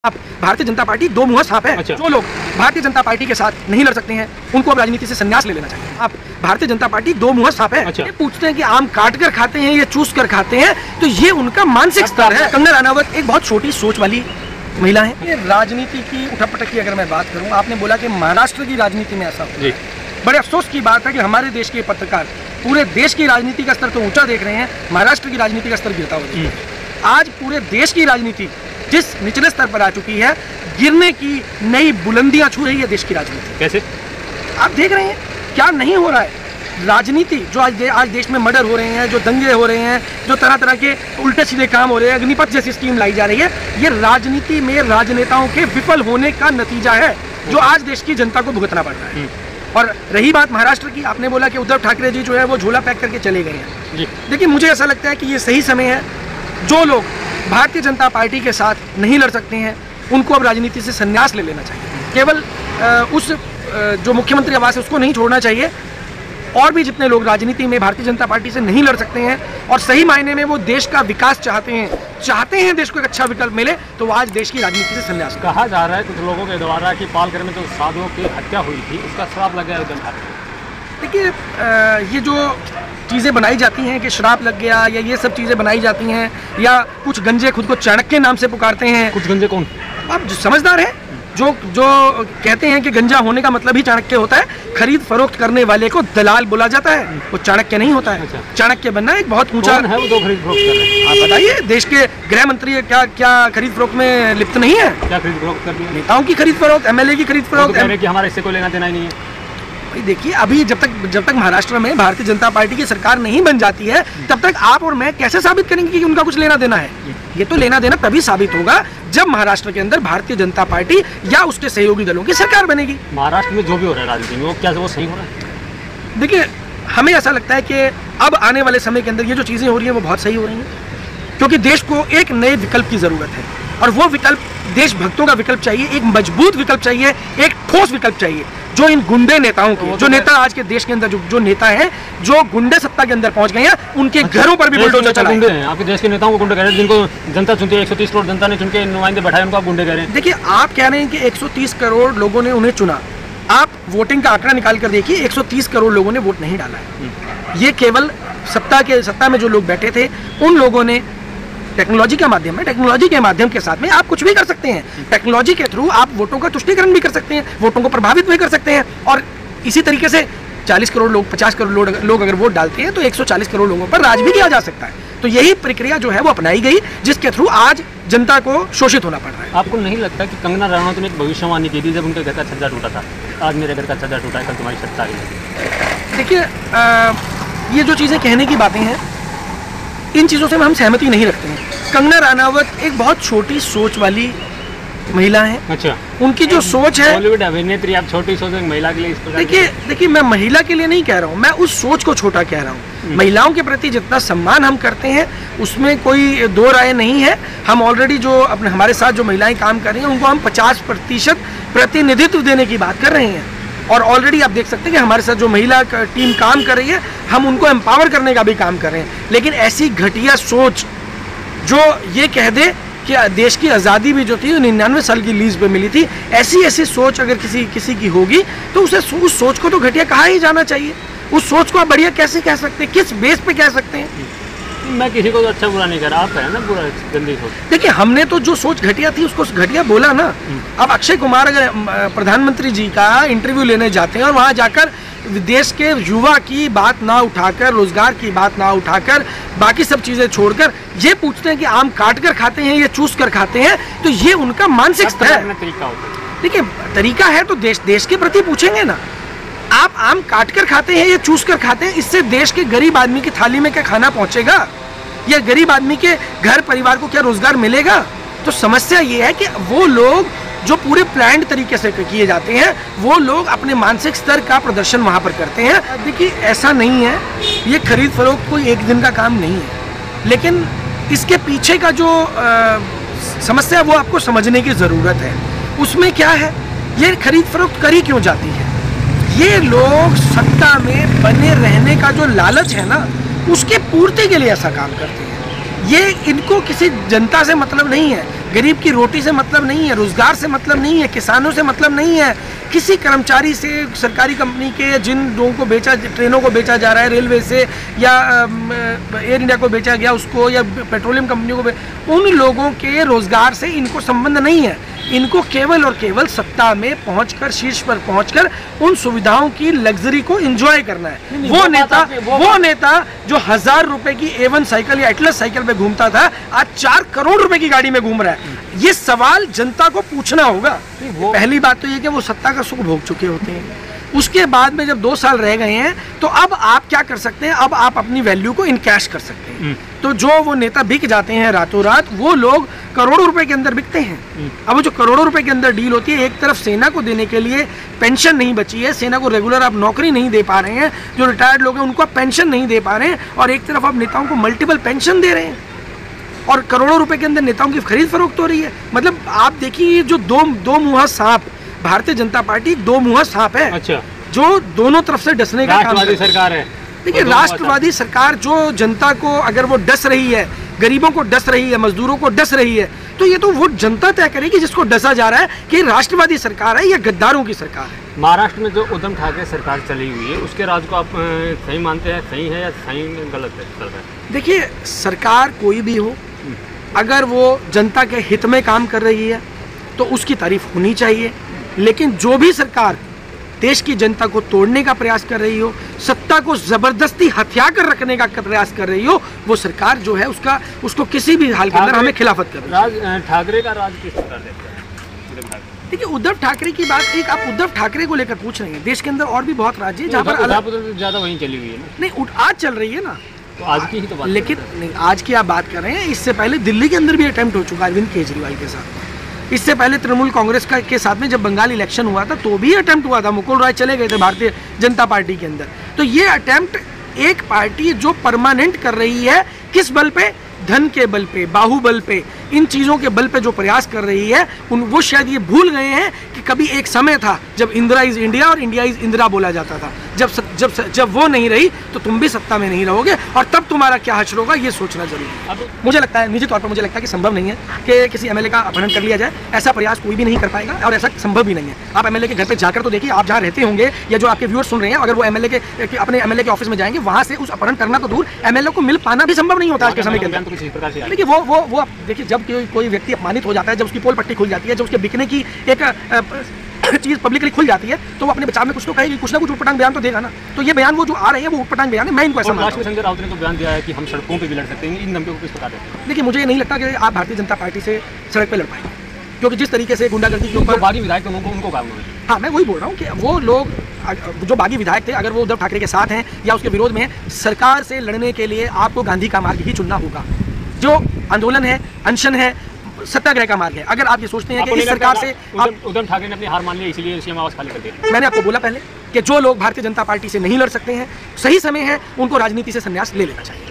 आप भारतीय जनता पार्टी दो मुंहा सांप है। अच्छा। जो लोग भारतीय जनता पार्टी के साथ नहीं लड़ सकते हैं उनको अब राजनीति से संन्यास ले लेना चाहिए। आप भारतीय जनता पार्टी दो मुंहा सांप है। अच्छा। ये पूछते हैं कि आम काट कर खाते हैं या चूस कर खाते हैं, तो ये उनका मानसिक स्तर है। कंगना रनावत एक बहुत छोटी सोच वाली महिला है। ये राजनीति की उठापटक की अगर मैं बात करूँ, आपने बोला कि महाराष्ट्र की राजनीति में ऐसा हो, बड़े अफसोस की बात है कि हमारे देश के पत्रकार पूरे देश की राजनीति का स्तर तो ऊंचा देख रहे हैं, महाराष्ट्र की राजनीति का स्तर गिरता हुआ देख रहे हैं। आज पूरे देश की राजनीति जिस निचले स्तर पर आ चुकी है, गिरने की नई बुलंदियां छू रही है देश की राजनीति। कैसे? आप देख रहे हैं क्या नहीं हो रहा है। राजनीति जो आज देश में मर्डर हो रहे हैं, जो दंगे हो रहे हैं, जो तरह तरह के उल्टे सीधे काम हो रहे हैं, अग्निपथ जैसी स्कीम लाई जा रही है, ये राजनीति में राजनेताओं के विफल होने का नतीजा है जो आज देश की जनता को भुगतना पड़ रहा है। और रही बात महाराष्ट्र की, आपने बोला कि उद्धव ठाकरे जी जो है वो झोला पैक करके चले गए हैं। देखिए, मुझे ऐसा लगता है कि ये सही समय है। जो लोग भारतीय जनता पार्टी के साथ नहीं लड़ सकते हैं उनको अब राजनीति से संन्यास ले लेना चाहिए। केवल उस जो मुख्यमंत्री आवास है उसको नहीं छोड़ना चाहिए। और भी जितने लोग राजनीति में भारतीय जनता पार्टी से नहीं लड़ सकते हैं और सही मायने में वो देश का विकास चाहते हैं देश को एक अच्छा विकल्प मिले, तो वो आज देश की राजनीति से संन्यास। कहा जा रहा है कुछ लोगों के द्वारा कि पालघर में जो साधुओं की हत्या हुई थी उसका श्राप लग गया उद्धव ठाकरे। देखिए, ये जो चीज़ें बनाई जाती हैं कि श्राप लग गया या ये सब चीज़ें बनाई जाती हैं, या कुछ गंजे खुद को चाणक्य नाम से पुकारते हैं। कुछ गंजे कौन? आप समझदार हैं जो कहते हैं कि गंजा होने का मतलब ही चाणक्य होता है। खरीद फरोख्त करने वाले को दलाल बोला जाता है, वो चाणक्य नहीं होता है। अच्छा। चाणक्य बनना एक बहुत ऊंचा है। वो दो खरीद फरोख्त कर रहे हैं। आप बताइए, देश के गृह मंत्री क्या खरीद फरोख्त में लिप्त नहीं है? क्या खरीद फरोख्त कर रही है? नेताओं की खरीद फरोख्त, एमएलए की खरीद फरोख्त। हमारा इससे कोई लेना देना ही नहीं है। देखिए, अभी जब तक महाराष्ट्र में भारतीय जनता पार्टी की सरकार नहीं बन जाती है, तब तक आप और मैं कैसे साबित करेंगे कि उनका कुछ लेना देना है? ये तो लेना देना तभी साबित होगा जब महाराष्ट्र के अंदर भारतीय जनता पार्टी या उसके सहयोगी दलों की सरकार बनेगी। महाराष्ट्र में जो भी हो रहा है राजनीति में, वो क्या वो सही हो रहा है? देखिए, हमें ऐसा लगता है कि अब आने वाले समय के अंदर ये जो चीज़ें हो रही हैं वो बहुत सही हो रही हैं, क्योंकि देश को एक नए विकल्प की ज़रूरत है। और वो विकल्प देशभक्तों का विकल्प चाहिए, एक मजबूत विकल्प चाहिए, एक ठोस विकल्प चाहिए, जो इन गुंडे नेताओं के, जो नेता आज के देश के अंदर जो नेता हैं, जो गुंडे सत्ता के अंदर पहुंच गए हैं, उनके घरों पर भी बुलडोजर चला है। आपके देश के नेताओं को गुंडे कह रहे हैं, जिनको जनता चुनती है, 130 करोड़ जनता ने चुन के नुमाइंदे बैठाए, उनको आप गुंडे कह रहे हैं। देखिए, आप कह रहे हैं कि 130 करोड़ लोगों ने उन्हें चुना। आप वोटिंग का आंकड़ा निकाल कर देखिए, 130 करोड़ लोगों ने वोट नहीं डाला है। ये केवल सत्ता में जो लोग बैठे थे उन लोगों ने टेक्नोलॉजी के माध्यम के साथ में आप कुछ भी कर सकते हैं। टेक्नोलॉजी के थ्रू आप वोटों का तुष्टीकरण भी कर सकते हैं, वोटों को प्रभावित भी कर सकते हैं। और इसी तरीके से 40 करोड़ लोग, 50 करोड़ लोग अगर वोट डालते हैं तो 140 करोड़ लोगों पर राज भी किया जा सकता है। तो यही प्रक्रिया जो है वो अपनाई गई, जिसके थ्रू आज जनता को शोषित होना पड़ रहा है। आपको नहीं लगता कि कंगना रनावत ने एक भविष्यवाणी की थी जब उनके घर का छज्जा टूटा था? आज मेरे घर का छज्जा टूटा है, कल तुम्हारी सत्ता आई। देखिए, ये जो चीज़ें कहने की बातें हैं, इन चीज़ों से हम सहमति नहीं रखते हैं। कंगना रनावत एक बहुत छोटी सोच वाली महिला है। अच्छा। उनकी जो सोच है, बॉलीवुड अभिनेत्री, आप छोटी सोच महिला के लिए इस प्रकार। देखिए, मैं महिला के लिए नहीं कह रहा हूँ, मैं उस सोच को छोटा कह रहा हूँ। महिलाओं के प्रति जितना सम्मान हम करते हैं उसमें कोई दो राय नहीं है। हम ऑलरेडी जो हमारे साथ जो महिलाएं काम कर रही हैं उनको हम 50% प्रतिनिधित्व देने की बात कर रहे हैं। और ऑलरेडी आप देख सकते हैं कि हमारे साथ जो महिला टीम काम कर रही है, हम उनको एम्पावर करने का भी काम कर रहे हैं। लेकिन ऐसी घटिया सोच जो ये कह दे कि देश की आज़ादी भी जो थी 99 साल की लीज पे मिली थी, ऐसी सोच अगर किसी की होगी तो उस सोच को तो घटिया कहा ही जाना चाहिए। उस सोच को आप बढ़िया कैसे कह सकते हैं, किस बेस पे कह सकते हैं? मैं किसी को तो अच्छा बुरा नहीं कर रहा, आप है ना बुरा गंदी सोच। देखिए, हमने तो जो सोच घटिया थी उसको घटिया बोला ना। अब अक्षय कुमार अगर प्रधानमंत्री जी का इंटरव्यू लेने जाते हैं और वहाँ जाकर देश के युवा की बात ना उठाकर, रोजगार की बात ना उठाकर, बाकी सब चीज़ें छोड़कर ये पूछते हैं कि आम काट कर खाते हैं या चूस कर खाते हैं, तो ये उनका मानसिक स्तर है। देखिए, तरीका है तो देश के प्रति पूछेंगे ना। आप आम काट कर खाते हैं या चूस कर खाते हैं, इससे देश के गरीब आदमी की थाली में क्या खाना पहुंचेगा, या गरीब आदमी के घर परिवार को क्या रोजगार मिलेगा? तो समस्या ये है कि वो लोग जो पूरे प्लान्ड तरीके से किए जाते हैं, वो लोग अपने मानसिक स्तर का प्रदर्शन वहाँ पर करते हैं। देखिए, ऐसा नहीं है, ये खरीद फरोख्त कोई एक दिन का काम नहीं है, लेकिन इसके पीछे का जो समस्या वो आपको समझने की ज़रूरत है। उसमें क्या है, ये खरीद फरोख्त करी क्यों जाती है? ये लोग सत्ता में बने रहने का जो लालच है ना, उसके पूर्ति के लिए ऐसा काम करते हैं। ये इनको किसी जनता से मतलब नहीं है, गरीब की रोटी से मतलब नहीं है, रोजगार से मतलब नहीं है, किसानों से मतलब नहीं है, किसी कर्मचारी से, सरकारी कंपनी के जिन लोगों को बेचा, ट्रेनों को बेचा जा रहा है रेलवे से, या एयर इंडिया को बेचा गया उसको, या पेट्रोलियम कंपनियों को उन लोगों के रोजगार से इनको संबंध नहीं है। इनको केवल और केवल सत्ता में पहुंचकर, शीर्ष पर पहुंचकर उन सुविधाओं की लग्जरी को एंजॉय करना है। वो नेता जो 1000 रुपए की A1 साइकिल या एटलस साइकिल पे घूमता था, आज 4 करोड़ रुपए की गाड़ी में घूम रहा है। ये सवाल जनता को पूछना होगा। पहली बात तो ये कि वो सत्ता का सुख भोग चुके होते हैं। उसके बाद में जब 2 साल रह गए हैं तो अब आप क्या कर सकते हैं, अब आप अपनी वैल्यू को इनकैश कर सकते हैं। तो जो वो नेता बिक जाते हैं रातों रात, वो लोग करोड़ों रुपए के अंदर बिकते हैं। अब वो जो करोड़ों रुपए के अंदर डील होती है, एक तरफ सेना को देने के लिए पेंशन नहीं बची है, सेना को रेगुलर आप नौकरी नहीं दे पा रहे हैं, जो रिटायर्ड लोग हैं उनको आप पेंशन नहीं दे पा रहे हैं, और एक तरफ आप नेताओं को मल्टीपल पेंशन दे रहे हैं, और करोड़ों रुपए के अंदर नेताओं की खरीद फरोख्त हो रही है। मतलब आप देखिए, जो दो मुँहा सांप, भारतीय जनता पार्टी 2 मुँहा सांप है। अच्छा। जो दोनों तरफ से डसने का काम करती है। सरकार है। देखिए, राष्ट्रवादी सरकार जो जनता को, अगर वो डस रही है, गरीबों को डस रही है, मजदूरों को डस रही है, तो ये तो वो जनता तय करेगी जिसको डसा जा रहा है कि राष्ट्रवादी सरकार है या गद्दारों की सरकार है। महाराष्ट्र में जो उद्धव ठाकरे सरकार चली हुई है, उसके राज को आप सही मानते हैं, सही है या सही गलत है चल रहा है? देखिए, सरकार कोई भी हो, अगर वो जनता के हित में काम कर रही है तो उसकी तारीफ होनी चाहिए। लेकिन जो भी सरकार देश की जनता को तोड़ने का प्रयास कर रही हो, सत्ता को जबरदस्ती हथिया कर रखने का प्रयास कर रही हो, वो सरकार जो है उसको किसी भी हाल के अंदर हमें खिलाफत कर रही है। ठाकरे का राज किस प्रकार देखते हैं? देखिए, उद्धव ठाकरे की बात, एक आप उद्धव ठाकरे को लेकर पूछ रहे हैं, देश के अंदर और भी बहुत राज्य है जहाँ पर ज्यादा वहीं चली हुई है ना। नहीं, आज चल रही है ना, तो आज की ही तो बात। लेकिन नहीं, आज की आप बात कर रहे हैं, इससे पहले दिल्ली के अंदर भी अटेम्प्ट हो चुका है अरविंद केजरीवाल के साथ। इससे पहले तृणमूल कांग्रेस के साथ में जब बंगाल इलेक्शन हुआ था तो भी अटेम्प्ट हुआ था, मुकुल रॉय चले गए थे भारतीय जनता पार्टी के अंदर। तो ये अटेम्प्ट एक पार्टी जो परमानेंट कर रही है, किस बल पे? धन के बल पे, बाहुबल पे, इन चीज़ों के बल पे जो प्रयास कर रही है, वो शायद ये भूल गए हैं कि कभी एक समय था जब इंदिरा इज इंडिया और इंडिया इज इंदिरा बोला जाता था। जब वो नहीं रही तो तुम भी सत्ता में नहीं रहोगे, और तब तुम्हारा क्या हश्र होगा, ये सोचना जरूरी है। अब मुझे लगता है, निजी तौर पर मुझे लगता है कि संभव नहीं है कि किसी एमएलए का अपहरण कर लिया जाए। ऐसा प्रयास कोई भी नहीं कर पाएगा और ऐसा संभव भी नहीं है। आप एमएलए के घर पे जाकर तो देखिए, आप जहाँ रहते होंगे या जो आपके व्यूअर्स सुन रहे हैं, अगर वो अपने एमएलए के ऑफिस में जाएंगे, वहाँ से उस अपहरण करना तो दूर, एमएलए को मिल पाना भी संभव नहीं होता आज के समय के अंदर। देखिए, वो देखिए, जब कोई व्यक्ति अपमानित हो जाता है, जब उसकी पोल पट्टी खुल जाती है, जब उसके बिकने की एक चीज पब्लिकली खुल जाती है, तो वो अपने बचाव में कुछ तो कहेगी, कुछ ना कुछ उटपटांग बयान तो देगा ना। तो ये बयान वो जो आ रहे हैं वो उटपटांग बयान है। मैं इनको ऐसा मानता हूं। संजय राउत ने तो बयान दिया है कि हम सड़कों पे भी लड़ सकते हैं, इन धमकियों को किस प्रकार देखते हैं? देखिए, मुझे ये नहीं लगता कि आप भारतीय जनता पार्टी से सड़क पे लड़ पाएंगे, क्योंकि जिस तरीके से गुंडागर्दी के ऊपर बागी विधायक उनको काम है। हाँ, मैं वही बोल रहा हूँ कि वो लोग जो बागी विधायक थे, अगर वो उद्धव ठाकरे के साथ हैं या उसके विरोध में, सरकार से लड़ने के लिए आपको गांधी का मार्ग ही चुनना होगा। जो आंदोलन है, अनशन है, सत्याग्रह का मार्ग है। अगर आप ये सोचते हैं कि इस सरकार से उद्धव ठाकरे ने अपनी हार मान ली, इसलिए सीएम आवास खाली कर दिया। मैंने आपको बोला पहले कि जो लोग भारतीय जनता पार्टी से नहीं लड़ सकते हैं, सही समय है उनको राजनीति से संन्यास ले लेना चाहिए।